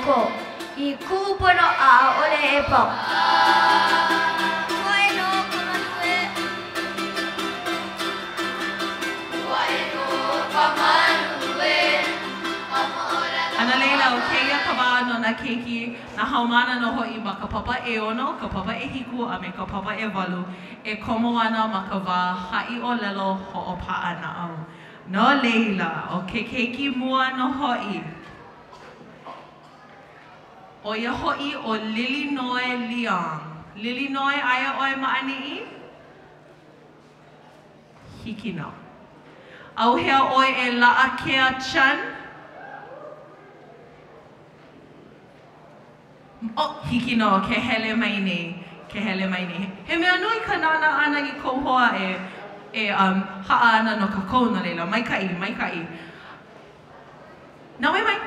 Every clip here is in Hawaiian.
ko I kupono a ole e pau. Ana leila o keia ka wā no na keiki na haumana no hoi ma ka papa e ono, ka papa e hiku a me ka papa e walu e komo ana ma ka wā hai o lelo ho o paa na au. No leila o ke keiki mua no hoi. O ia hoi o Lilinoe Liang. Lilinoe aia oe maani I? Hiki no. Au hea oe e Laakea Chan. Oh, hiki no, ke hele mai nei, ke hele mai nei. He mea nui ka nana ana I kou hoa haa ana no ka kou na leila. Maikai, maikai. Nā mai.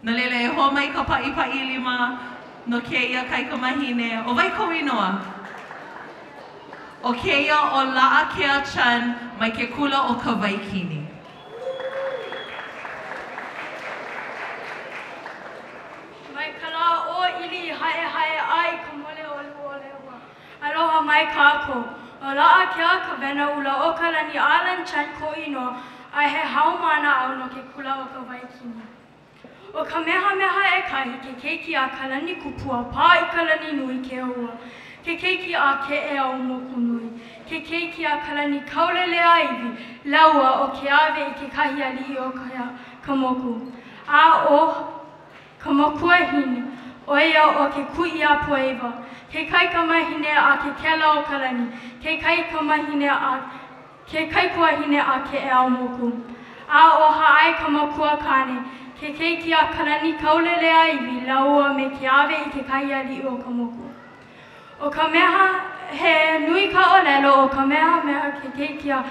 Na leila e hoa mai ka pai lima no keia kai ka mahine. O vai kou inoa. O keia o Laakea Chan mai ke kula o ka waikini. Aloha mai kako. O Laakea ka wena ula o ka lani Alan Chan ko ino a he haumana au no ke kula o ka waikini. O ka meha e kahi ke keiki a ka lani kupua pā I ka lani nui ke ua. Ke keiki a ke e au moku nui. Ke keiki a ka lani kaulele a iwi laua o ke ave I ke kahi ali o ka moku. A o ka moku e hini. O ia o ke kui a poewa. Ke kai ka mahine a ke kela o ka lani. Ke kai kua hine a ke e au moku. A o haai ka makua kane. Ke keiki a ka lani kaulele a iwi laua me ke ave I ke kai ali o ka moku. O ka meha he nui ka olelo o ka meha ke keiki a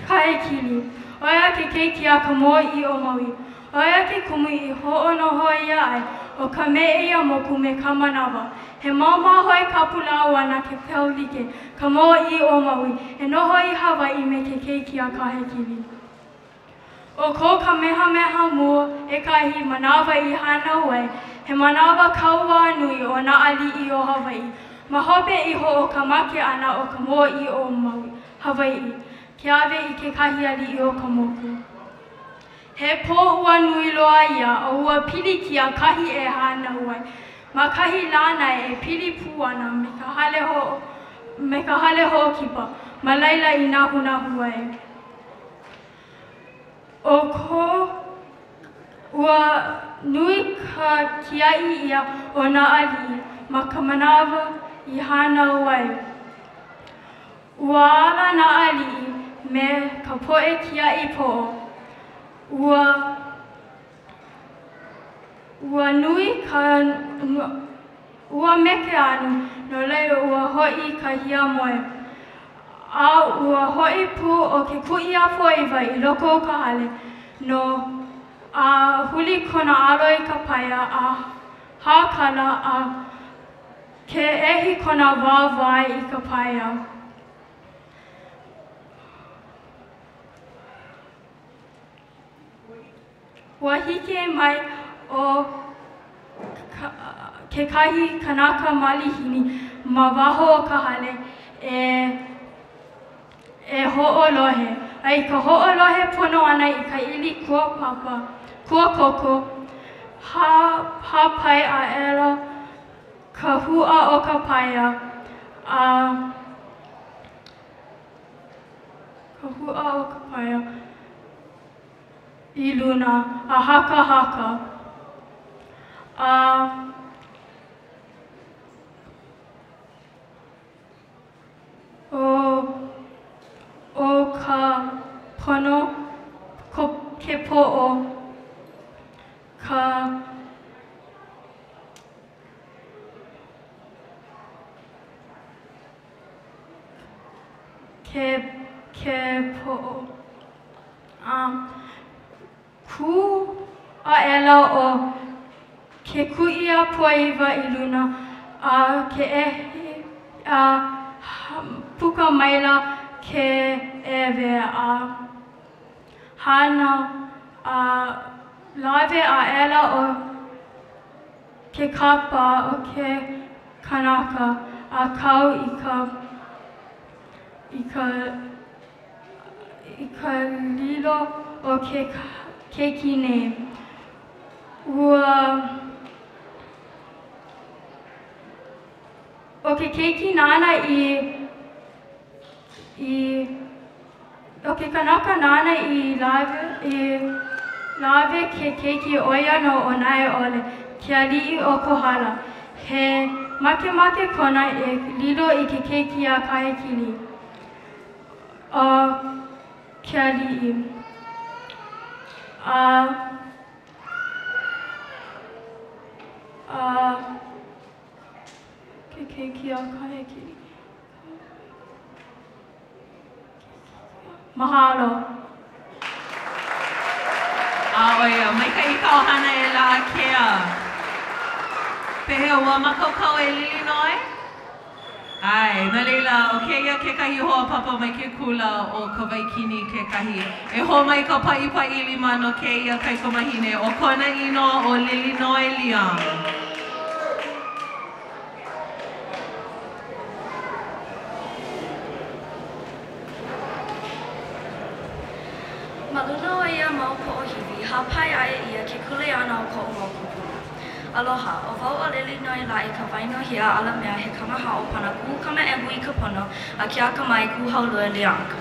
kae kili. O ia ke keiki a ka moa I o maui. O ia ke kumu I ho'ono hoi ia ai. O ka me ia moku me ka manawa. He mauma hoi ka pulau ana ke peolike, ka moa I o maui, e noho I Hawaii me ke keiki a kahekili. O ko ka meha mua e kahi manawa I Hanauai, he manawa kaua nui o na ali'i o Hawaii. Mahope iho o ka make ana o ka moa I o maui, Hawaii, ke ave I ke kahi ali'i o ka moku. He po ua nui loa ia o ua pili ki a kahi e Hanauai. Ma kahi lana e pili puana me ka hale ho kipa, ma laila I nahu ai. O ko ua nui ka kiai ia o na ali ma ka manawa I Hanauai. Ua ala na ali me ka poe kiai po. Ua nui ka ua meke anu no leila ua hoi ka hia moe. A ua hoi pu o ke kui a poiwa I loko o ka hale no a huli kona aloi ka paia a hakala a ke ehi kona wawai I ka paia. Ua hike mai o ke kahi kanaka malihini ma waho o ka hale e ho'olohe. Ai ka ho'olohe pono ana I ka ili kua papa, kua koko, ha pai a ela, ka hua o ka paia, I luna, a haka. O ka pono ke po'o ka ke po'o ku a ela o ke kui a poiwa I luna a ke ehi puka maila ke ewe a hana Lawe a ela o ke kapa o ke kanaka a kau i ka lilo o ke keiki nei. O ke keiki nana o ke kanaka nana i lawe ke keiki oia no o nai ole ke ali'i o kohala. He make kona e lilo i ke keiki a kahekili o ke ali'i. Ke keiki a kahekili. Mahalo. Oia, mai ka i kau hana e la kea. Pehea ua makaukau e lili noi? Ai, na leila, o keia ke kahi hoa papa mai ke kula o ka waikini ke kahi. E ho mai ka pai lima no keia kaikomahine o kona ino o lili noi Liam. Maluna o ia mau po'ohiwi, hapai ai ia ke kuleana o ko'u mau kupuna. Aloha, o wau o lili noi la i ka waino hia ala mea he kamaha o pana kukama e hui ka pono a kia ka mai ku haulua lianka.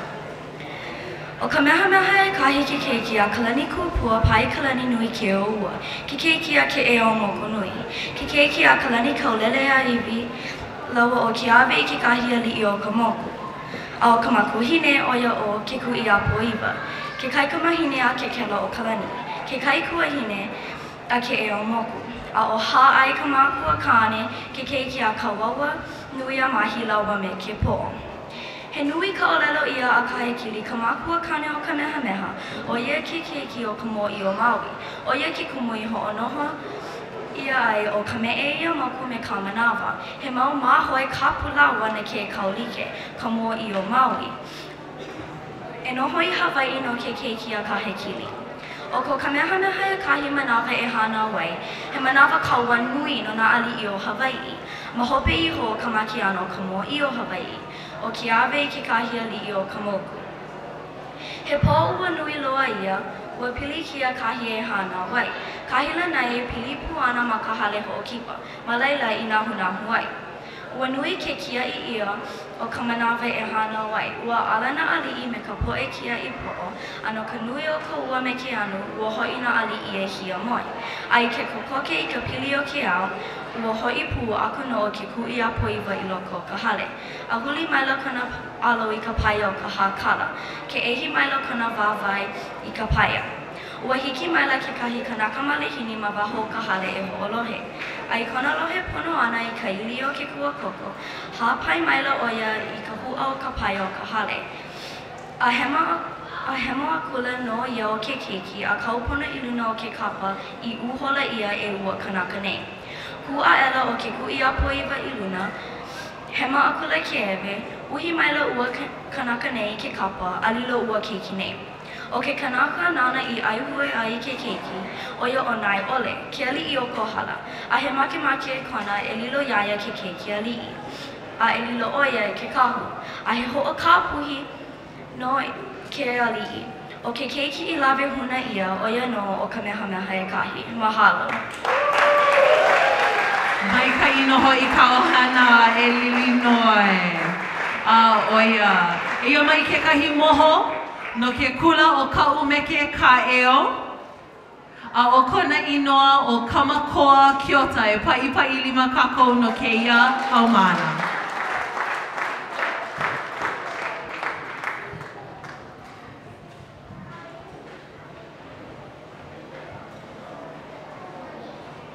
O ka meha e kahi ke keiki a kalani kupua pai kalani nui ke o ua, ke keiki a ke e o moko nui, ke keiki a kalani kaulele a iwi, lawa o ki awe i ke kahi ali i o ka moku. A o ka makuhine oia o ke kui a poiwa. Ke kaikamahine a ke kela o kalani, ke kaikuahine a ke e o moku. A o hā ai ka mākua kāne, ke keiki a ka wawa, nui a mahi lawa me ke po'o. He nui ka olelo ia a kahekili ka mākua kāne o ka meha, o ia ke keiki o ka mo'i o Maui, o ia ke kumui ho'onoho, ia ai o ka me'e ia moku me ka manawa, he mau mahoi kapu lawa na ke kaulike, ka mo'i o Maui. E noho i Hawaii no ke keiki a kahekili. O ko kamehameha e kahi manawa e hana wai, he manawa kaua nui no na ali'i o Hawaii. Ma hope iho ka maki ano ka mo'i o Hawaii, o ki awe i ke kahi ali'i o ka moku. He pō ua nui loa ia, ua pili kia kahi e hana wai. Kahi lanai pili puana ma ka hale ho'okipa, ma laila i nahu wai. Ua nui ke kia i ia o ka manawa e hana wai. Ua alana ali'i me ka po'e kia i po'o, ano ka nui o ka ua me ke anu, ua hoi na ali'i e hia moi. Ai ke kokoke i ka pili o ke ao, ua hoi pū aku no o ke ku'i a poiwa i loko ka hale. A huli maila kana alo i ka paia o ka hākala, ke ehi maila kana wāwai i ka paia. Ua hiki maila ke kahi kanaka malihini ma waho ka hale e ho'olohe. Ai kona lohe pono ana i ka ili o ke kua koko, hāpai maila oia i ka hua o ka paia o ka hale. A hemo a kula no ia o ke keiki a kaupuna i luna o ke kapa i uhola ia e ua kanaka nei. Kua ela o ke ku'i a poiwa i luna, hema a kula ke ewe, uhi maila ua kanaka nei ke kapa, alilo ua keiki nei. O ke kanaka nana i aihui ai ke keiki, oia o nai ole, ke ali'i o kohala, a he make kona e lilo iaia ke keiki ali'i, a e lilo oia ke kahu, a he ho'a kāpuhi no ke ali'i. O ke keiki I lawe huna ia, oia no o kamehameha e kahi. Mahalo. Mai ka inoho I ka ohana e lili noi. Oia, ia mai ke kahi moho, no ke kula o ka'u meke ka eo. A o kona inoa o Kamakoa Kiota e pa'i lima kākou no ke ia haumana.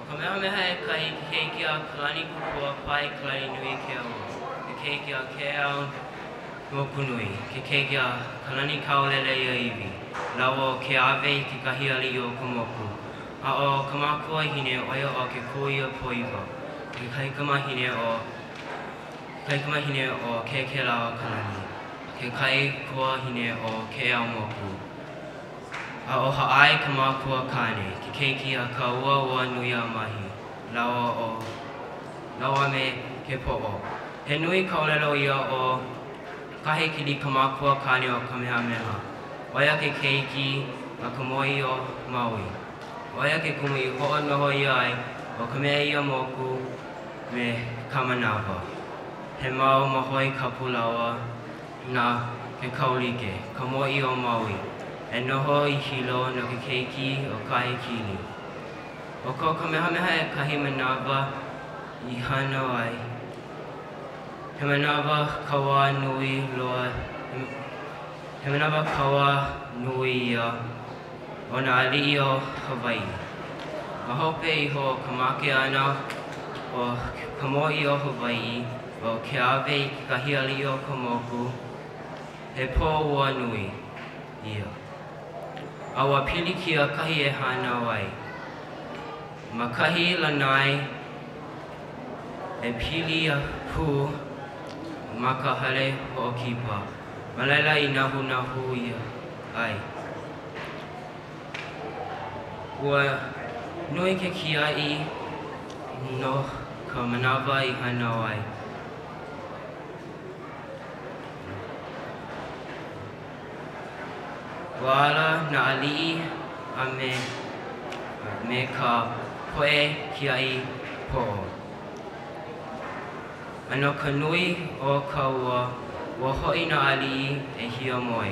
Kamehameha e kahi keiki a kalani kukua pai kalani nui ke au. Ke keiki a ke au moku nui. Ke keiki a kalani kaolele ia iwi. Lawa o ke awe I ke kahi ali o ka moku. A o ka mākua hine oia o ke kui a poiwa. Ke kaikamahine o ke kela o kalani. Ke kai kua hine o ke au moku. A o ha'ai ka mākua kāne, ke keiki a ka ua nui a mahi, lawa me ke po'o. He nui ka olelo ia o kahe kili ka mākua kāne o Kamehameha. Oia ke keiki a ka moi o Maui. Oia ke kumu I ho'onoho ia ai o ka mea ia moku me Kamanawa. He mau mahoi ka pulawa na ke kaulike, ka moi o Maui. E noho I hilo no ke keiki o kahe kili. O ko Kamehameha e kahi manawa I hana ai. He manawa kawa nui loa. He manawa kawa nui ia o na ali'i o Hawaii. Ma hope iho ka make ana o ka mo'i o Hawaii o ke awe I kahi ali'i o ka moku. He po ua nui ia. A wa pili kia kahi e hana wai. Ma kahi lanai e pili a pu ma ka hale o kipa. Ma laila I nahu ia ai. Ua nui ke kiai no ka manawa I hana wai. Wala na ali'i a me ka poe kiai po'o. Ano ka nui o ka ua ho'i na ali'i e hia moi.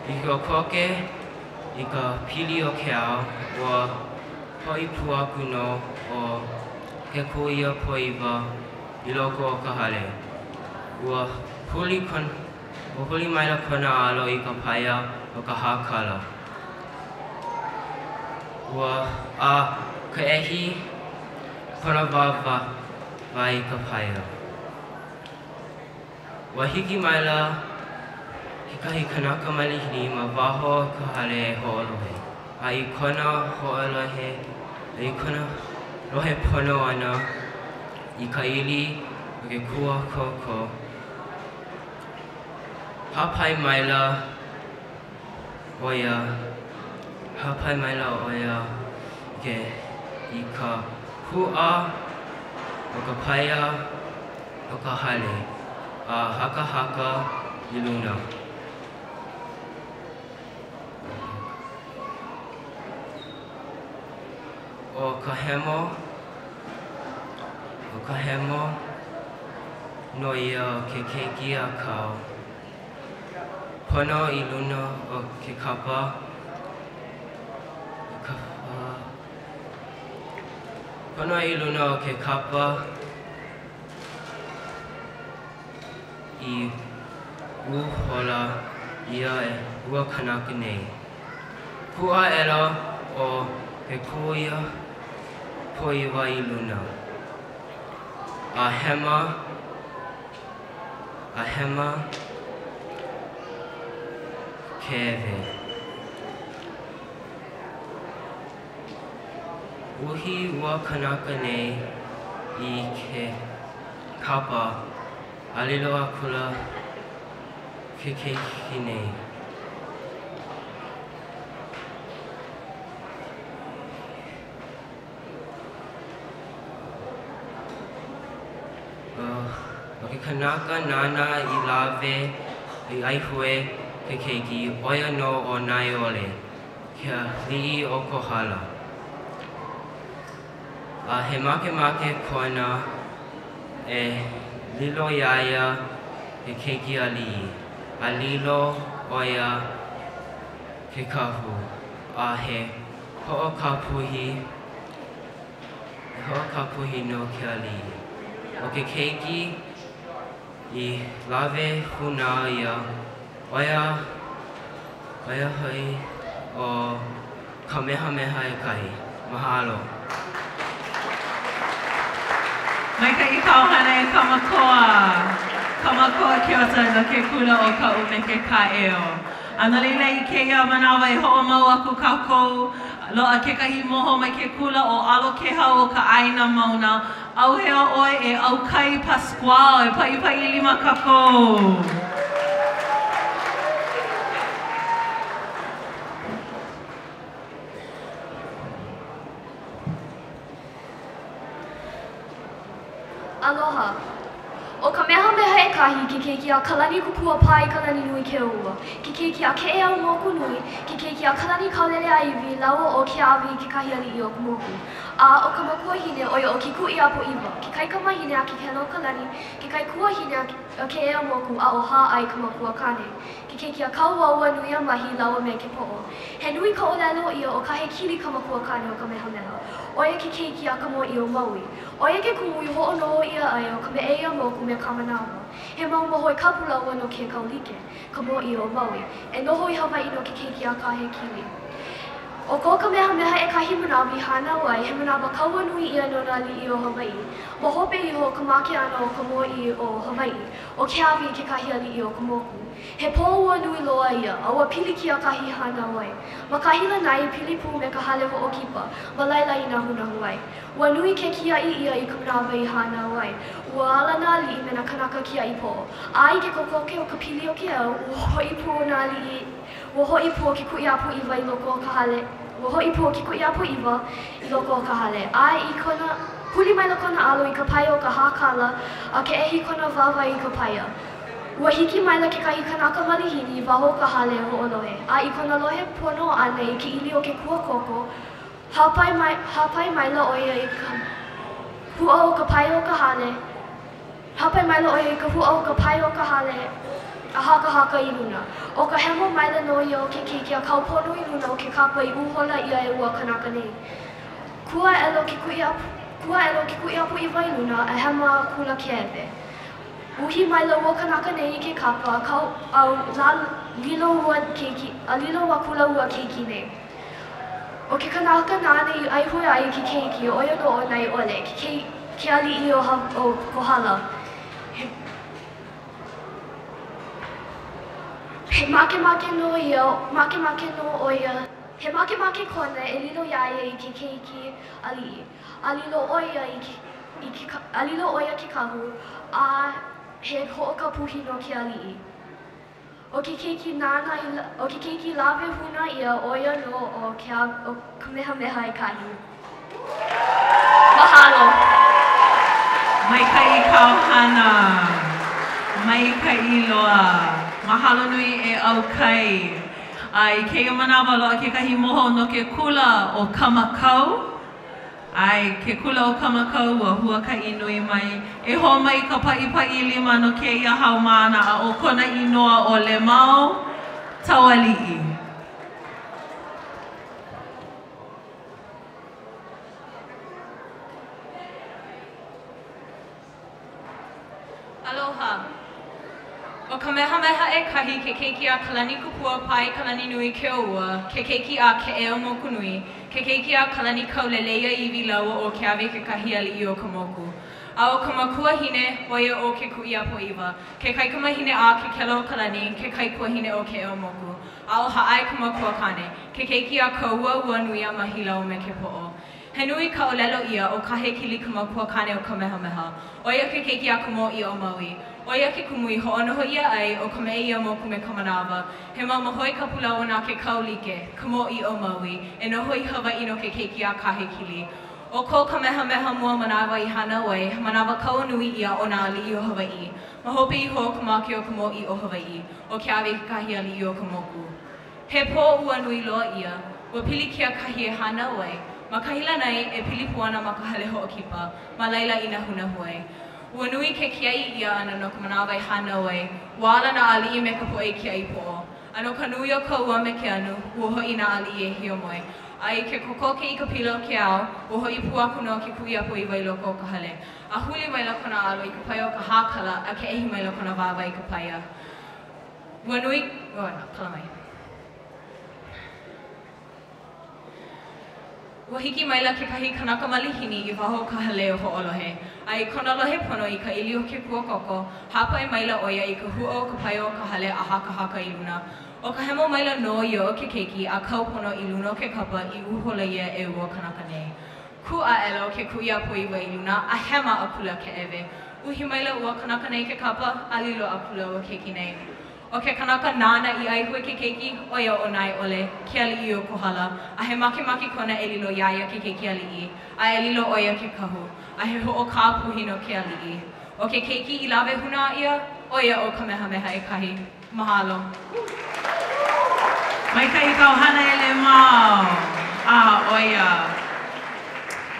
I ka koke I ka pili o ke ao ua ho'i pu aku no o ke kuia poiwa I loko o ka hale. Ua huli maila kona alo I ka paia o ka hakala. Ua ka ehi kona wawa I ka paia. Ua hiki maila ki kahi kanaka malihini ma waho ka hale e ho'olohe. A I kona ho'olohe, I kona lohe pono ana I ka ili o ke kua koko. Hapai maila oia ke I ka hua o ka paia o ka hale a haka I luna. O ka hemo no ia ke keiki a kau. Pono I luna o ke kapa. Pono I luna o ke kapa I uhola ia e ua kanaka nei. Kua ela o ke kuia poiwa I luna. A hema kewe. Uhi ua kanaka nei I ke kapa alilo akula ke keiki nei. O ke kanaka nana I lawe I aihue ke keiki oia no o Naiole kia li'i o Kohala. A he make kona e lilo iaia ke keiki a li'i. A lilo oia ke kahu. A he ho'okapuhi no kia li'i. O ke keiki I lawe huna ia oia hoi o Kamehameha e kahi. Mahalo. Mai ka I kauhana e kamakoa. Kamakoa kiota no ke kula o ka ume ke kaeo. Ana leila I keia manawa I ho'omau aku kākou. Loa kekahi moho mai ke kula o alo ke hau o ka aina mauna. Auhea oi e Aukai Pascual e pai lima kākou. kahi ke kia kalani kupua pai kalani nui ke ua. Ke kia ke ea o moku nui, ke kia kalani kaulele aiwi lawa o ke awi ke kahi ali i o moku. A o ka makua hine o ia o ki kui apo iwa. Ke kai kama hine a ke helo kalani, ke kai kua hine a ke ea moku a o ha ai ka makua kane. Ke kia kaua ua nui a mahi lawa me ke po'o. He nui ka o lelo ia o ka he kili ka makua kane o ka mehameha. O ia ke kia ka mo i o maui. O ia ke kumui ho'ono ia ai o ka me eia moku me kamanawa. He mau moho i kapula ua no ke kaulike, ka mo i o maui. E noho i Hawaii no ke kia ka he kili. O ko ka mehameha e kahi manawi hana wai, he manawa kaua nui ia no nā li'i o Hawaii. Mo hope iho ka make ana o ka mo'i o Hawaii, o ke awi ke kahi ali'i o ka moku. He pō ua nui loa ia, a ua pili ki a kahi hana wai. Ma kahi lanai pili pū me ka hale ho o kipa, ma laila i nā hunahu wai. Ua nui ke kia i ia i ka manawa i hana wai. Ua ala nā li'i me nā kanaka kia i pō. A i ke kokoke o ka pili o ke au, ua hoi pū nā li'i. Ua hoi pū ki kui apu iwa i loko o ka hale. Ua hoi pū ki kui apu iwa i loko o ka hale. A i kona, huli mai loko na alo i ka paia o ka hākala, a ke ehi kona wawa i ka paia. Ua hiki mai la ke kahi kanaka malihini i waho ka hale ho o lohe. A i kona lohe pono ane i ke ili o ke kua koko, hapai mai la oia i ka hua o ka paia o ka hale. Hapai mai la oia i ka hua o ka paia o ka hale. A haka i luna. O ka hemo mai la no ia o ke kia kaupono i luna o ke kapa i uhola ia e ua kanaka nei. Kua elo ke kui apu i vai luna a hema kula ke ewe. Uhi mai la ua kanaka nei i ke kapa kau au lilo wa kula ua keiki nei. O ke kanaka nāne i aihui ai ke keiki o ia no o nai ole ke ali i o kohala. He make no o ia, he make kona e lilo iaia i ke keiki ali'i. Alilo oia ke kahu, a he ho'okapuhi no ke ali'i. O ke keiki lawe huna ia oia no o Kamehameha i kahi. Mahalo. Maikai kauhana. Maikai loa. Mahalo nui e au kai. Ai keia manawa loa ke kahi moho no ke kula o Kamakau. Ai ke kula o Kamakau ua hua kai nui mai. E ho mai ka pai lima no ke ia haumana a o kona inoa o Lemau Tauali'i. Aloha. O Kamehameha e kahi ke keiki a Kalani Kupua Pai Kalani Nui ke Oua, ke keiki a ke eo moku nui, ke keiki a Kalani Kauleleia iwi laua o ke awe ke kahi ali'i o ka moku. A o ka makua hine oia o ke kui apo iwa, ke kaikama hine a ke kelo o Kalani, ke kaikua hine o ke eo moku. A o haai ka makua kane, ke keiki a ka ua nui a mahi lau me ke po'o. He nui ka olelo ia o kahe kili ka makua kane o Kamehameha, oia ke keiki a ka mo'i o Maui. Oia ke kumui ho'onoho ia ai o ka mea ia moku me Kamanawa, he mau mahoi ka pula o nā ke kaulike, ka mo'i o Maui, e noho i Hawaii no ke keiki a kahe kili. O ko Kamehameha mua manawa i hana wai, manawa kaua nui ia o nā ali'i o Hawaii. Mahope i ho ka make o ka mo'i o Hawaii, o ke awe ka kahi ali'i o ka moku. He pō ua nui loa ia, ua pili kia kahi e hana wai, ma kahila nei e pili puana ma ka hale ho'okipa, ma laila i nā hunahu ai. Ua nui ke kiai ia ana no ka manawa i hana wai, wala na ali'i me ka po'e kiai po'o. Ano ka nui o ka ua me ke anu, ua hoi na ali'i e hio moe. Ai ke kokoke i ka pila o ke ao, ua hoi pu aku no ke kui apo i wai loko o ka hale. A huli mai loko na alo i ka paia o ka hākala, a ke ehi mai loko na wawa i ka paia. Ua nui, kala mai. Ua hiki mai la ke kahi kanaka malihini i waho ka hale o ho'olohe. Ai kona lohe pono i ka ili o ke kuakoko, hapai mai la oia i ka hua o ka paia o ka hale a haka i luna. O ka hemo mai la no i o ke keiki a kau pono i luna o ke kapa i uhola ia e ua kanaka nei. Ku a elo ke kui a pui wa i luna a hema a pula ke ewe. Uhi mai la ua kanaka nei ke kapa, alilo a pula o keiki nei. O ke kanaka nāna i aihue ke keiki, oia o nai ole, ke ali'i o kohala, a he make kona e lilo iaia ke keiki ali'i, a e lilo oia ke kahu, a he ho'o kāpuhi no ke ali'i. O ke keiki I lawe huna ia, o ia o Kamehameha e kahi. Mahalo. Mai kai kau hana ele mau. Oia.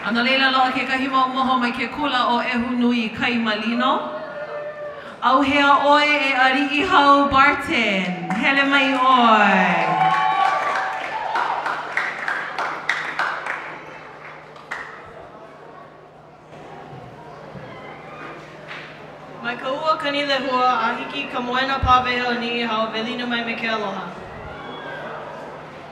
Ana leila loa ke kahi mau moho mai ke kula o Ehu Nui Kai Malino. Au hea oe e ari'i hau Barton. Hele mai oi. Mai ka ua kani lehua a hiki ka moena pāweha o ni'i hau velina mai me ke aloha.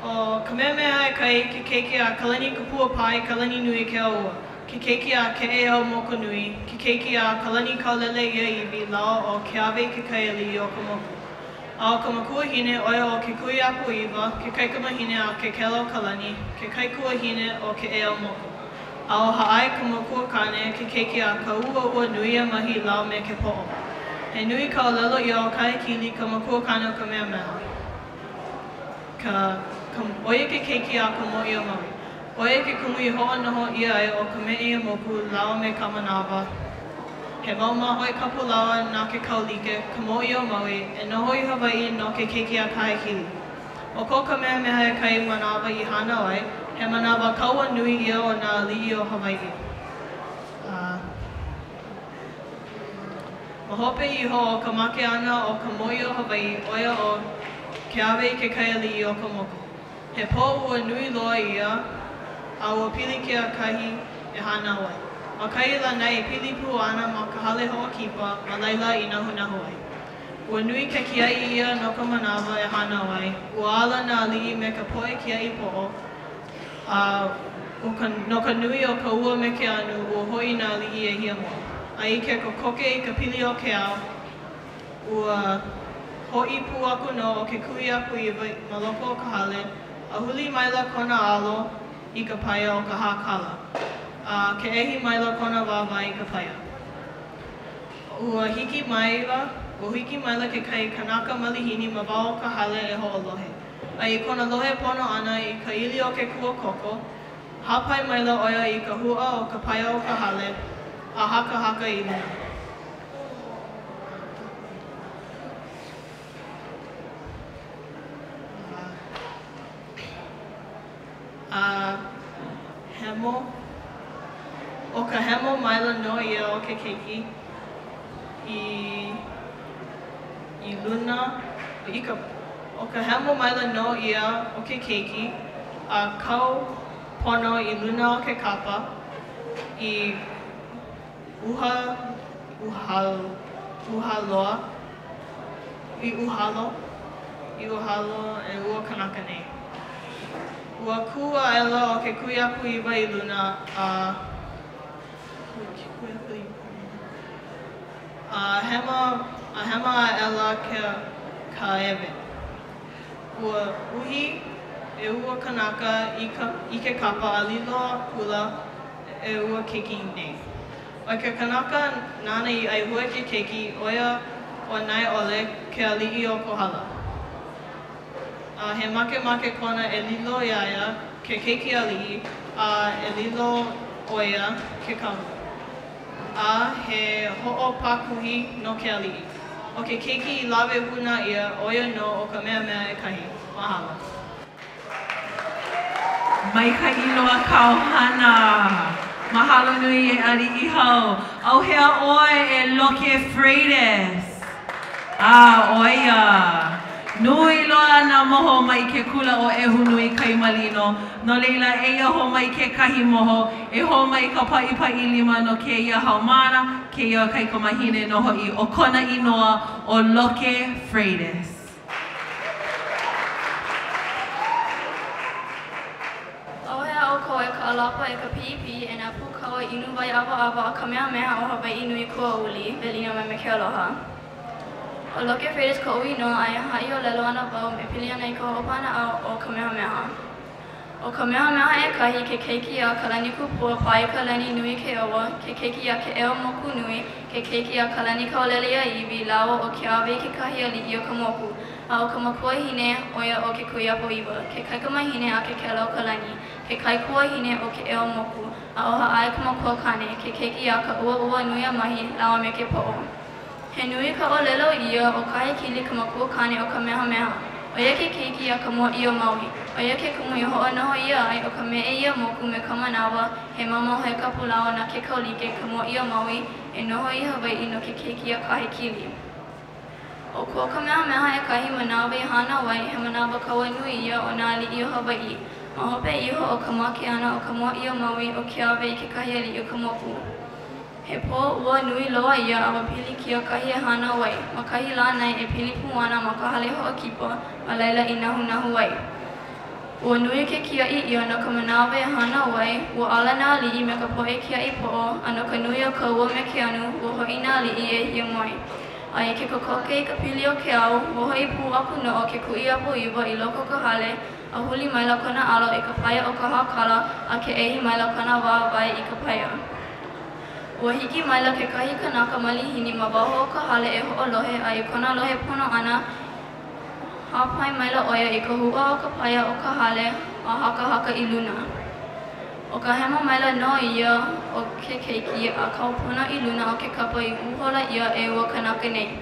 O Kamehameha e kai ke keiki a Kalani Kupua Pai, Kalani Nui ke aua. Ke keiki a ke eo moko nui, ke keiki a Kalani Kaulele ia iwi lao o ke awe ke kaiali o ka moku. A o ka makua hine oia o ke kui apu iwa, ke kaikamahine a ke kelo Kalani, ke kaikua hine o ke eo moko. A o haai ka makua kane ke keiki a ka ua nuia mahi lao me ke po'o. He nui ka o lelo i o kai kili ka makua kane o Kamehameha. Oia ke keiki a ka mo'i o maui. Oia ke kumu I ho'onoho ia ai o ka me'i o moku lawa me ka manawa. He mau mahoi kapu lawa nā ke kaulike, ka mo'i o maui, e noho I Hawaii no ke keiki a kahekili. O ko Kamehameha e kai manawa I hana oi, he manawa kaua nui ia o nā li'i o Hawaii. Mahope iho o ka make ana o ka mo'i o Hawaii, oia o ke awe I ke kaiali o ka moku. He po ua nui loa ia, a ua pili ke a kahi e hana oi. Ma kai la nei pili pu ana ma ka hale hoa kipa, ma laila I nahu nahu ai. Ua nui ke kiai ia no ka manawa e hana oi, ua ala nā li'i me ka poe kiai po'o, no ka nui o ka ua me ke anu, ua hoi nā li'i e hia mo. A I ke kokoke I ka pili o ke ao, ua hoi pu aku no o ke kui aku iwa ma loko o ka hale, a huli maila kona alo I ka paia o ka hākala. Ke ehi maila kona wawa I ka paia. Ua hiki maila ke kai kanaka malihini ma wao ka hale e ho'olohe. A I kona lohe pono ana I ka ili o ke kua koko, hapai maila oia I ka hua o ka paia o ka hale, a haka I luna. Hemo. O ka hemo maila no ia o ke keiki I luna. O ka hemo maila no ia o ke keiki a kau pono I luna o ke kapa I uhalo e ua kanaka nei. Ua kua ela o ke kui apu iwa I luna hema ela ka ewe. Ua uhi e ua kanaka I ke kapa a lilo a kula e ua keiki nei. O ke kanaka nana I aihua ke keiki oia o nai ole ke ali'i o kohala. He make kona e lilo iaia ke keiki ali'i a e lilo oia ke kamu. A he ho'opakuhi no ke ali'i. O ke keiki I lawe huna ia oia no o Kamehameha e kahi. Mahalo. Mai ka iloa kauhana. Mahalo nui e ari'i hau. Au hea oe e Loke Freitas. Oia. Nui loa na moho mai ke kula o Ehu Nui Kai Malino. No leila eia ho mai ke kahi moho. E ho mai ka pa'i lima no ke ia haumana. Ke ia kai kamahine no hoi o kona inoa o Loke Freitas. O koe ka alapa e ka pipi e nā pūkau I inu wai awa a Kamehameha o Hawaii nui kua uli, velina mai me ke aloha. O Loke Freitas ka ui no ai ha'i o lelo ana wau me pili ana I ka ho'opana o Kamehameha. O ka mehameha e kahi ke keiki a kalani kupua pai kalani nui ke oa, ke keiki a ke eo moku nui, ke keiki a kalani kaulele a iwi lawa o ke awe ke kahi ali i o ka moku. A o ka makua hine oia o ke kuiapo iwa, ke kaikamahine a ke kela o kalani, ke kaikua hine o ke eo moku, a o haai ka makua kane, ke keiki a ka ua nui a mahi lawa me ke po'o. He nui ka o lelo ia o kahi kili ka makua kane o ka mehameha. Oia ke keiki a ka mua i o Maui. Oia ke kumu i ho'onoho ia ai o ka me e ia moku me ka manawa he mamaho he kapulawa na ke kaulike ka mua i o Maui e noho i Hawaii no ke keiki a kahi kili. O ko ka mehameha e kahi manawa i hana wai he manawa kaua nui ia o nā ali i o Hawaii. Ma hope iho o ka make ana o ka mua i o Maui o ke awe i ke kahi ali i o ka moku. He po ua nui loa ia a wapili ki a kahi e hana wai. Ma kahi la nai e pili puana ma ka hale hoa kipa ma laila i nahu wai. Ua nui ke kia i ia no ka manawa e hana wai, ua ala nā li'i me ka poe kia i po'o, a no ka nui o ka ua me ke anu, ua hoi nā li'i e hia moi. A i ke kokoke i ka pili o ke au, ua hoi pu aku no o ke kui apu iwa i loko ka hale, a huli maila kona alo i ka paia o ka hakala, a ke ehi maila kona wāwai i ka paia. Ua hiki maila ke kahi kanaka malihini ma waho o ka hale e ho'olohe a i kona lohe pono ana hapai maila oia i ka hua o ka paia o ka hale a haka i luna. O ka hema maila no ia o ke keiki a kaupuna i luna o ke kapa i uhola ia e ua kanaka nei.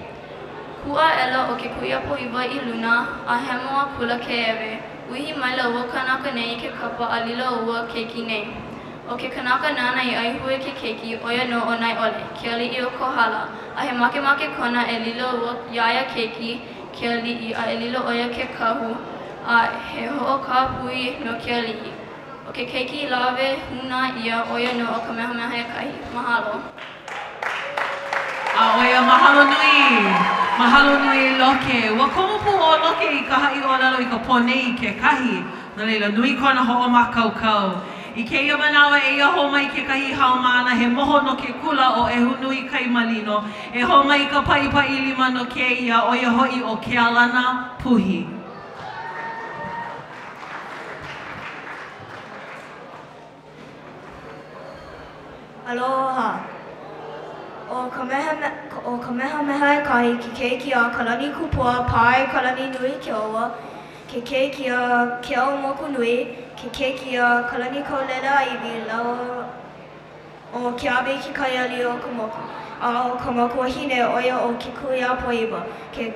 Kua ela o ke kuiapo iwa i luna a hemo a kula ke ewe. Uhi maila ua kanaka nei ke kapa a lila ua keiki nei. O ke kanaka nana i aihue ke keiki oia no o nai ole, ke ali i o kohala, a he make kona e lilo ua iaia keiki, ke ali'i a e lilo oia ke kahu, a he ho'o ka pui no ke ali'i. O ke keiki lawe huna ia oia no o ka mehameha e kahi. Mahalo. A oia mahalo nui. Mahalo nui loke. Ua komo pu o loke i ka ha'i o lalo i ka pone i ke kahi. No leila nui kona ho'o makaukau. I ke ia manawa e ia ho mai ke kahi haumana he moho no ke kula o e hunui kai malino. E ho mai ka paipai lima no ke ia o ia hoi o ke alana puhi. Aloha. O ka mehameha e kahi ke keiki a kalani kupua pai kalani nui ke oa. Ke keiki a ke au moku nui. Ke keiki a kalani kaulela iwi lau o ke awe ki kai ali o ka moku. A o ka moku hine oia o ke kui a poiwa. Ke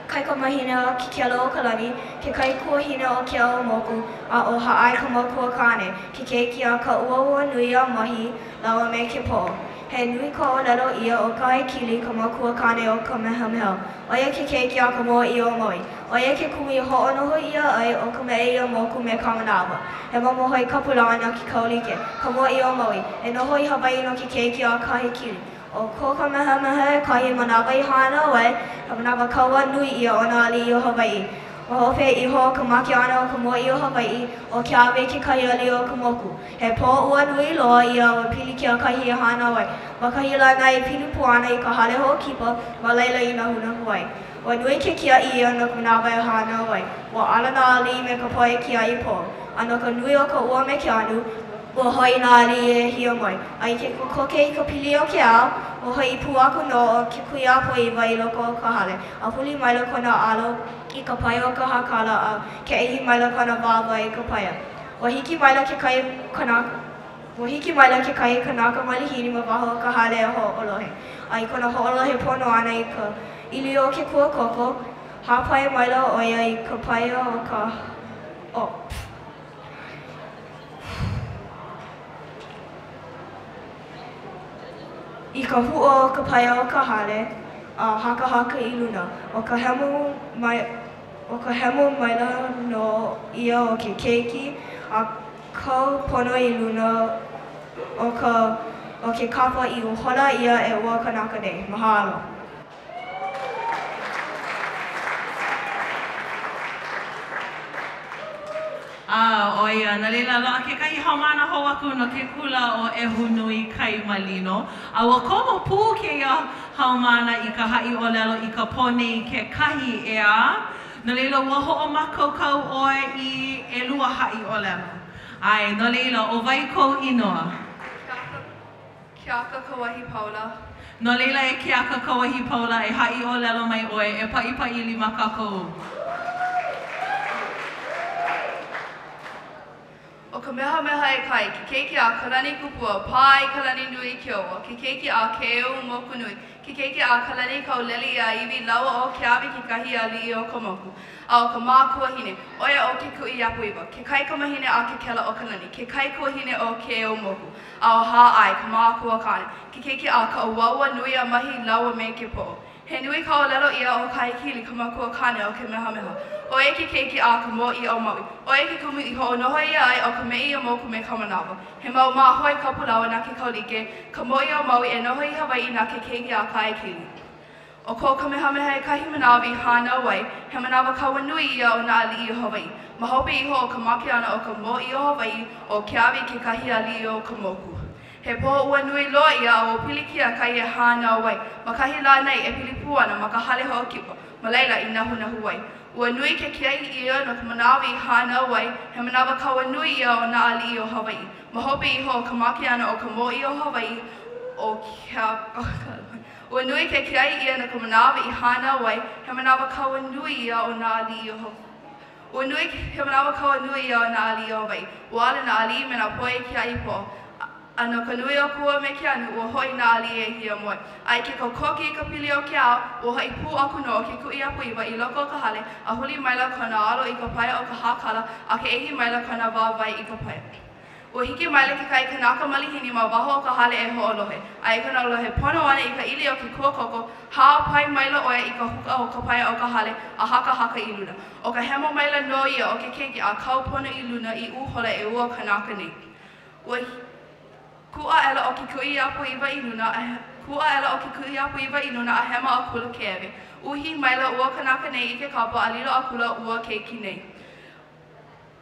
kaikamahine a ke kela o kalani. Ke kaikua hine o ke au moku. A o haai ka moku a kane. Ke keiki a ka ua nui a mahi lawa me ke po. He nui ko o lelo ia o kai kili ka moku a kane o ka mehameha. Oia ke keiki a ka moa i o moi. Oia ke kumi ho'onoho ia ai o ka mea ia moku me ka manawa. He momoho i kapulana ki kaulike. Ka moa i o moi. E noho i Hawaii no ke keiki a kahi kili. O ko ka mehameha kahi manawa i hana wai. Ka manawa kaua nui ia o nā ali i o Hawaii. O hope iho ka make ana o ka moa i o Hawaii o ke awe ke kahi ali o ka moku. He po ua nui loa ia o pili ki a kahi e hana wai. Wa kahi la nai pili puana i ka hale ho kipa ma laila i na huna wai. Wa nui ke kia i ana ka manawa e hana wai. Wa ala nā ali me ka poe kia i po. Ano ka nui o ka ua me ke anu, ua hoi nā ali e hia mai. Ai ke koke i ka pili o ke ao, ua hoi i pu aku no o ke kui a po iwa i loko o ka hale. A huli maila kona alo i ka paia o ka hakala a ke ehi maila kona wawa i ka paia. Wa hiki maila ke kai kanaka. Wa hiki maila ke kai kanaka malihini ma waho o ka hale e ho'olohe. Ai kona ho'olohe pono ana i ka ili o ke kua koko, hapai maila oia i ka paia o ka... I ka hu'o o ka paia o ka hale, haka i luna. O ka hemo maila no ia o ke keiki, a kau pono i luna o ke kapa i uhola ia e ua kanaka nei. Mahalo. Oia, na leila loa ke kahi haumana ho aku no ke kula o e hunui kai malino. A wa komo pū ke ia haumana i ka ha'i o lelo i ka pone i ke kahi ea. No leila ua ho'o makaukau oe I elua ha'i o lelo. Ai, no leila o wai kou inoa. Keaka kawahi paula. No leila e keaka kawahi paula e ha'i o lelo mai oe e pa'i lima kākou. O ka meha e kai, ke keiki a kalani kupua, pai kalani nui ki oa, ke keiki a ke eu moku nui, ke keiki a kalani kau leli a iwi laua o ke awi ki kahi a li o ka moku. A o ka mākua hine, oia o ke kui apu iwa, ke kai ka mahine a ke kela o kalani, ke kai kua hine o ke eu moku. A o ha ai, ka mākua kane, ke keiki a ka uaua nui a mahi laua me ke po. He nui ka o lelo ia o kai kili ka makua kane o ke meha. O e ke keiki a ka mo I o maui. O e ke kumu I ho noho ia ai o ka mei o moku me ka manawa. He mau maa hoi kapulawa na ke kaulike, ka mo I o maui e noho I Hawaii na ke keiki a kai kili. O ko ka meha e kahi manawi hana wai, he manawa kaua nui ia o na ali I Hawaii. Mahope iho o ka maki ana o ka mo I o Hawaii o ke awi ke kahi ali o ka moku. He po ua nui loa ia o pilikia kai e hana wai. Ma kahi la nei e pilipu ana ma ka hale ho kipa. Ma leila I nahu wai. Ua nui ke kiai ia no ka manawi hana wai, he manawa kaua nui ia o na ali I o Hawaii. Ma hope iho o ka maki ana o ka mo I o Hawaii o kia... Ua nui ke kiai ia no ka manawi hana wai, he manawa kaua nui ia o na ali I o Hawaii. Ua nui he manawa kaua nui ia o na ali I o Hawaii. Ua ale na ali me na poe kiai po. Ano ka nui o kua me ke anu, ua hoi na ali e hia moe. Ai ke kokoki ka pili o ke ao, ua hoi pu aku no o ke kui apu iwa I loko o ka hale, a huli maila kona alo I ka paia o ka hakala, a ke ehi maila kona wawai I ka paia. Ua hiki maila ke kai kanaka malihini ma waho o ka hale e ho'olohe. Ai kana lohe pono ana I ka ili o ke kua koko, hao pai maila oe I ka huka o ka paia o ka hale, a haka I luna. O ka hemo maila no ia o ke keiki a kau pono I luna I uhola e ua kanaka nei. Ua kua ela o ke kui apu iwa I luna, a hema a kula kewe. Uhi maila ua kanaka nei I ke kapa a lilo a kula ua keiki nei.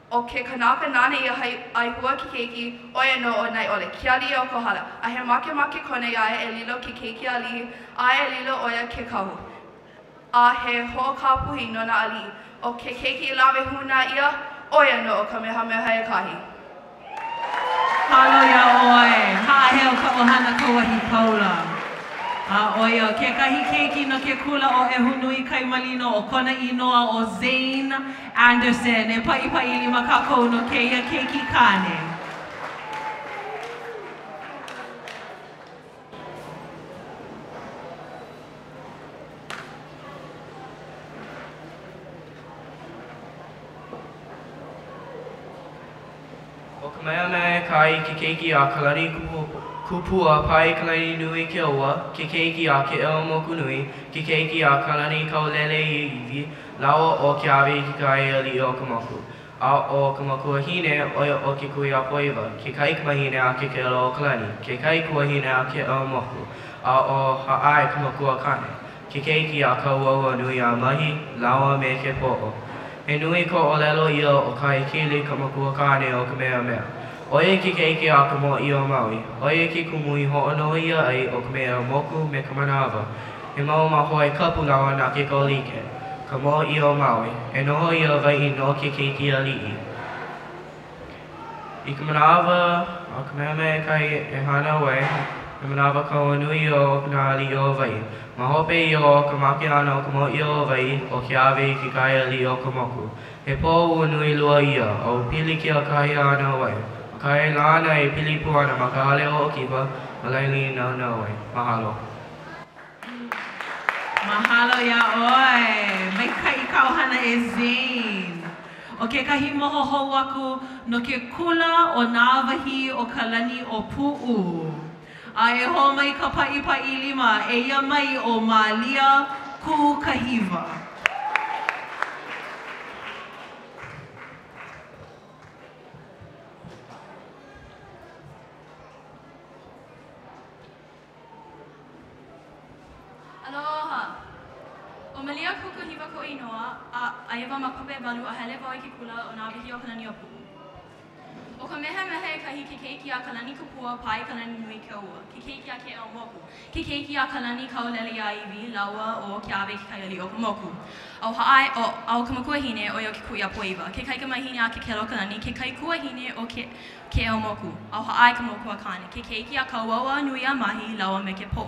O ke kanaka nane ia ai hua ki keiki, oia no o nai ole, kia li o kohala. A he make kone ia e lilo ki keiki a li, a e lilo oia ke kahu. A he ho kapuhi no na ali. O ke keiki lawe huna ia, oia no o ka meha e kahi. Halo ia oe, ha'aheo ka ohana kawahi paula. A oia, ke kahi keiki no ke kula o e hunui kai malino o kona inoa o Zane Anderson e pa'i lima kākou no keia keiki kane. O ka mea kai ke keiki a kalani kupua pai kalani nui ke oa, ke keiki a ke eo moku nui, ke keiki a kalani kau lele I iwi, lawa o ke awe ki kai ali o ka moku. A o ka moku hine oia o ke kui a poiwa, ke kai ka mahine a ke kelo o kalani, ke kai kua hine a ke eo moku, a o ha'ai ka moku a kane, ke keiki a ka ua nui a mahi, lawa me ke po'o. E nui ko o lelo ia o kai kili ka moku a kane o ka mea. Oia ke keiki a ka mo I o Maui. Oia ke kumui ho'ono ia ai o ka mea moku me ka manawa. E mau mahoi kapulawa na ke kolike. Ka mo I o Maui. E noho ia vai no ke keiki a li'i. I ka manawa o ka mea kai e hana wai. E manawa ka o nui o na li o vai. Mahope I o ka maki ana o ka mo I o vai o ke awe ki kai a li o ka moku. E po ua nui lua ia o pili ki a kai ana wai. Kai lana e pilipu ana ma ka hale o kipa, malaili na wai. Mahalo. Mahalo ia oe, mai kai kauhana e Zane. O ke kahi moho hou aku no ke kula o nā wahi o ka lani o Pu'u. A e ho mai ka pa'i lima e ia mai o Malia Kukahiva. Aloha. O Malia Kukahiva ko inoa, a aiwa makape walu a hele wau I ke kula o nā wahi o ka lani o Pu'u. O O ka meha meha e kahi ke keiki a kalani kupua pai kalani nui ke ua. Ke keiki a ke au moku. Ke keiki a kalani kaulele a iwi laua o ke awe ke kaiali o ka moku. Au haai o au ka makua hine o ke kui a poiva. Ke kai ka mahine a ke kelo kalani. Ke kai kua hine o ke au moku. Au haai ka moku a kane. Ke keiki a kauaua nui a mahi laua me ke po.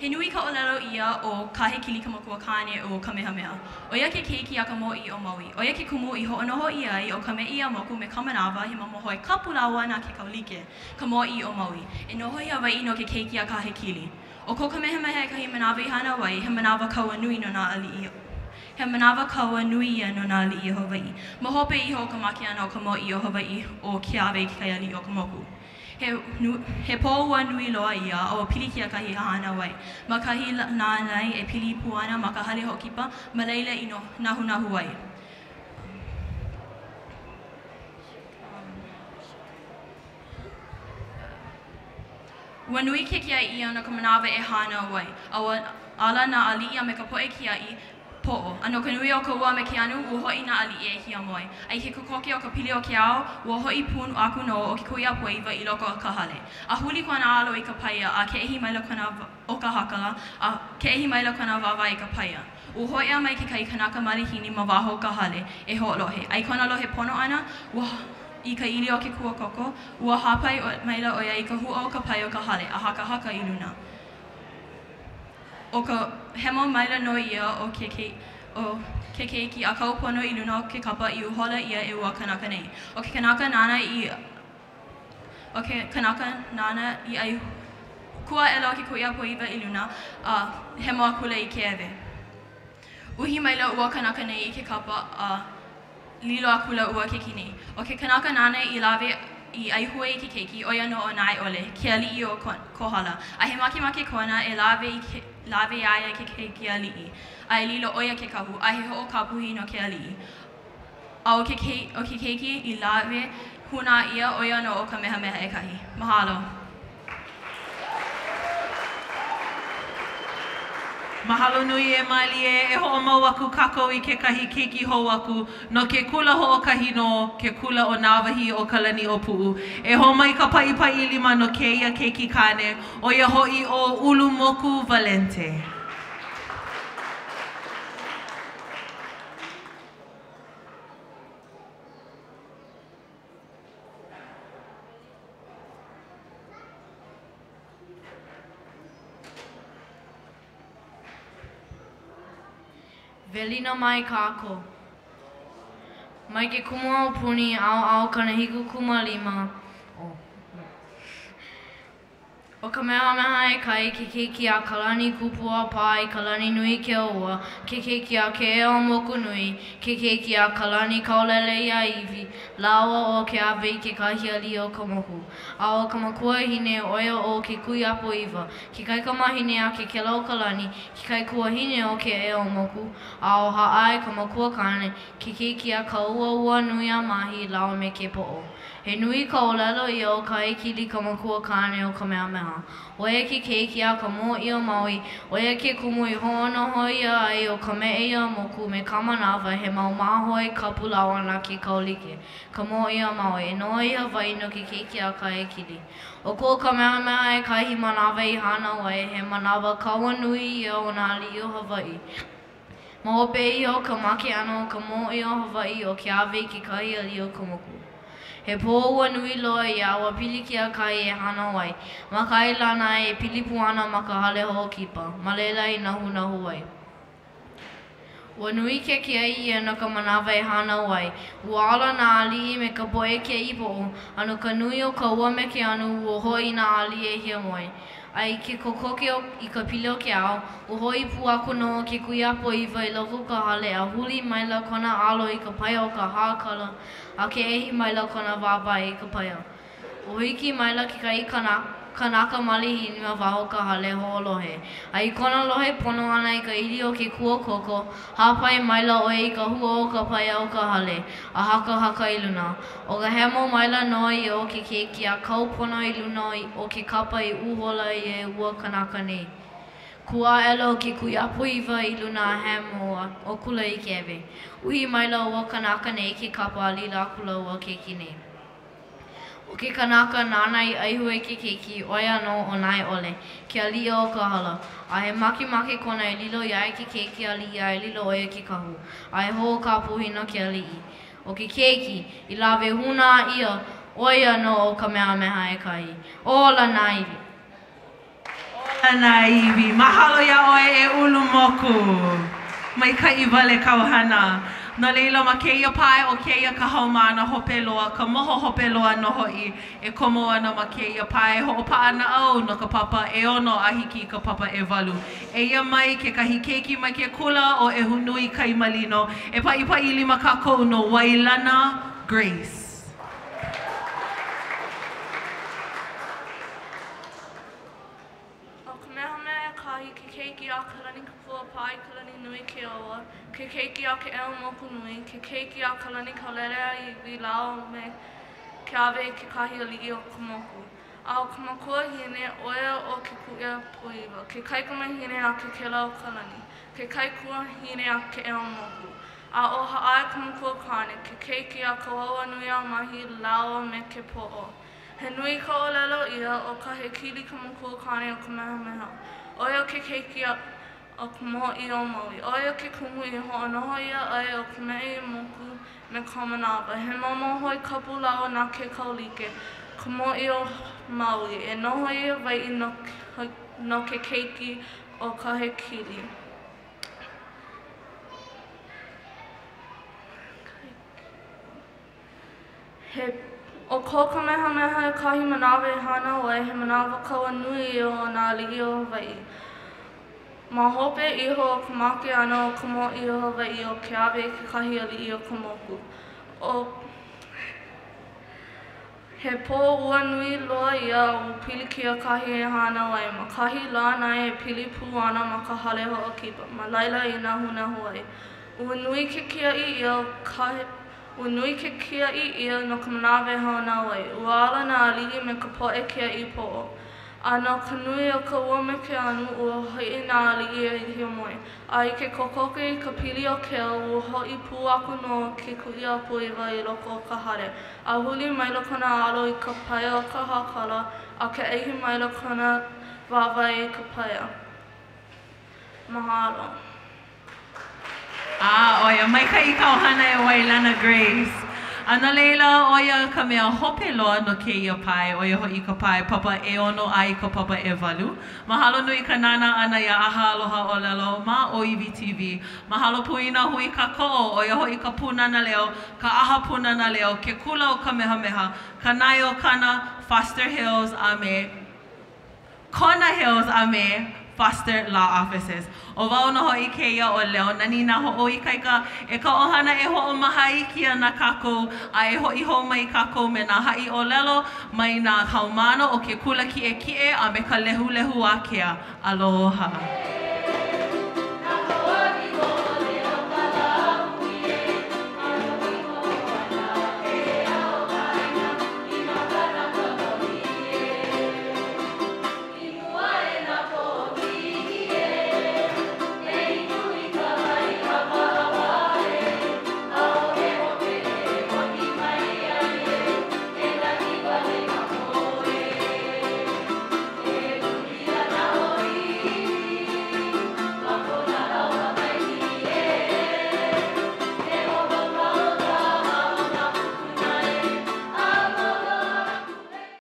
He nui ka olelo ia o kahe kili ka moku a kane o Kamehameha. O ia ke keiki a ka mo'i o Maui. O ia ke kumu I ho'onoho I ai o ka me'i a moku me Kamanawa he mamohoi kapulawa na ke kaulike ka mo'i o Maui. E noho I Hawaii no ke keiki a kahe kili. O ko Kamehameha e kahi manawa I hana wai, he manawa kaua nui no nā ali'i. He manawa kaua nui ia no nā ali'i o Hawaii. Mahope iho o ka maki ana o ka mo'i o Hawaii o ke awe ke kaiali o ka moku. He pōua nui loa ia o pili kia kahi hahana wai. Ma kahi nānai e pili puana ma ka hale hokipa ma leila I no nahu wai. Ua nui ke kia ia no ka manawa e hana wai. Awa ala na ali'i a me ka poe kia I po'o. Ano ka nui o ka ua me ke anu, ua hoi na ali'i e hia moi. Ai ke kokoke o ka pili o ke ao, ua hoi pun aku no o ke kui a poiva I loko o ka hale. A huli kona alo I ka paia, a ke ehi maila kona o ka hakala, a ke ehi maila kona wawa I ka paia. Ua hoi a mai ke kai kanaka malihini ma waho o ka hale e ho'olohe. Ai kona lohe pono ana, ua I ka ili o ke kua koko, ua hapai maila o ia I ka hua o ka pai o ka hale, a haka I luna. O ka hemo maila no ia o ke keiki a kaupono I luna o ke kapa I uhola ia e ua kanaka nei. O ke kanaka nana I ai kua ela o ke kuia poiva I luna a hemo akula I ke ewe. Uhi maila ua kanaka nei I ke kapa a lilo akula ua ke kini. O ke kanaka nana I lawe I ai hua I ke keiki o ia no o nai ole, ke ali'i o kohala. A he make kona e lawe aia ke keiki ali'i. A e lilo oia ke kahu, a he ho'o kapuhi no ke ali'i. A o ke keiki I lawe huna ia oia no o Kamehameha e kahi. Mahalo. Mahalo nui e malie e ho'o mau aku kako I ke kahi keiki hou aku no ke kula ho'o kahino, ke kula o Nawahi o Kalani o Pu'u. E ho mai ka pai lima no keia keiki kane o ia ho'i o Ulumoku Valente. Velina mai kako. Mai ke kumu au puni au kanahiku kuma lima. O Kamehameha e kai ke keiki a Kalani kupua pai Kalani nui ke ua, ke keiki a ke eo moku nui, ke keiki a Kalani kaulele ia iwi, laua o ke awe ke kahi ali o ka moku. A o ka makua hine oia o ke kui apo iwa, ke kai ka mahine a ke kelau Kalani, ke kai kua hine o ke eo moku, a o haai ka makua kane, ke keiki a ka ua nui a mahi laua me ke po'o. He nui ka olelo ia o ka ekili ka makua kane o Kamehameha. O ia ke keiki a ka mo'i o Maui, o ia ke kumu I ho'onoho ia ai o ka me'i a moku me Kamanawa he mau mahoi kapulawa na ke kaulike. Ka mo'i o Maui, e noa I Hawaii no ke keiki a ka ekili. O ko Kamehameha e kahi manawa I hana wai, he manawa kaua nui ia o nā ali'i o Hawaii. Ma hope iho ka make ana o ka mo'i o Hawaii o ke awe ke kahi ali o ka moku. He pōua nui loa ia ua pili kia kai e hana wai. Ma kai lana e pili puana ma ka hale hokipa. Ma leila I nahu wai. Ua nui ke kia ia no ka manawa e hana wai. Ua ala na ali'i me ka poe ke ipo'o. Anu ka nui o ka ua me ke anu ua hoi na ali'i e hia moi. Ai ke kokoke I ka pili o ke ao, ua hoi pu aku no ke kui apo iwa I loko ka hale a huli maila kona alo I ka paia o ka hākala a ke ehi maila kona wāwai I ka paia. Ua hiki maila ke kai kanaka malihini ma waho ka hale ho'olohe. Ai kona lohe pono ana I ka ili o ke kua koko, hapai maila oe I ka hua o ka paia o ka hale, a haka I luna. O ka hemo maila noa I o ke keiki a kaupono I luna o ke kapa I uhola I e ua kanaka nei. Kua ela o ke kui apo iwa I luna hemo o kula I ke ewe. Uhi maila ua kanaka nei ke kapa a lila kula ua keiki nei. O ke kanaka nana I aihue ke keiki oia no o nai ole, ke alia o ka hala. A he maki kona e lilo iai ke keiki a li iai lilo oia ke kahu. A he ho ka puhina ke alii. O ke keiki I lawe huna ia oia no o Kamehameha e kahi. Ola naiwi. Ola naiwi. Mahalo ia oe e ulu moku. Mai ka I wale kauhana. No leila ma keia pai o keia ka haumana hope loa, ka moho hope loa no hoi e komo ana ma keia pai ho opa ana au no ka papa e ono a hiki ka papa e walu. E ia mai ke kahi keiki mai ke kula o e hunui kai malino e pai lima kako no Wailana Grace. O Kamehameha kahi ke keiki a Kalani Kupua Pai Kalani Nui ke oa, ke keiki a ke eo moku nui, ke keiki a Kalani Kaulerea I Vilao me ke awe ke kahi ali'i o ka moku. A o ka makua hine oia o ke kuia puiwa, ke kaikuma hine a ke kela o Kalani, ke kaikua hine a ke eo moku. A o ha'ai ka makua kane, ke keiki a ka waua nui a mahi lawa me ke po'o. He nui ka olelo ia o ka he kili ka makua kane o Kamehameha. Oia ke keiki o ka moho I o maui. Oia ke kumu I ho'onoho ia ai o ka mei I moku me ka manawa. He momo hoi kapu lawa na ke kaulike. Ka moho I o maui. E noho ia wai I no ke keiki o ka he kili. O ko Kamehameha kahi manawa e hana oe he manawa kaua nui o nā li'i o Hawaii. Ma hope iho o ka make ana o ka mo I o Hawaii o ke awe ke kahi ali'i o ka moku. He pō ua nui loa ia o pilikia kahi e hana oe. Ma kahi lā nai e pili pū ana ma ka hale ho'okipa. Ma laila I nā hunahu ai. Ua nui ke kia'i ia Ua nui ke kia'i ia no ka manawa e hauna oe. Ua ala nā ali'i me ka po'e kia'i po'o. A no ka nui o ka ua me ke anu, ua hoi nā ali'i e hio moe. A I ke kokoke I ka pili o keo, ua hoi pū aku no ke kuia puiwa I loko o ka hare. A huli mailo kona alo I ka paia o ka hakala, a ke eihi mailo kona wawai I ka paia. Mahalo. Oia, mai ka I kauhana e Wailana Grace. Ana leila, oia ka mea hope loa no keia pai, oia hoi ka pai, papa e ono ai ka papa e walu. Mahalo nui ka nana ana ia aha aloha o lelo ma OIV TV. Mahalo puina hui ka ko'o, oia hoi ka punana leo, ka aha punana leo, ke kula o Kamehameha, ka nai o kana Foster Hills a me, Kona Hills a me, Foster Law Offices. O wau no hoi keia o leo, nani nā ho'o I kaika e ka ohana e ho'o maha I kia na kākou, a e ho'i ho mai kākou me nā ha'i o lelo, mai nā haumano o ke kula kie a me ka lehu a kea. Aloha.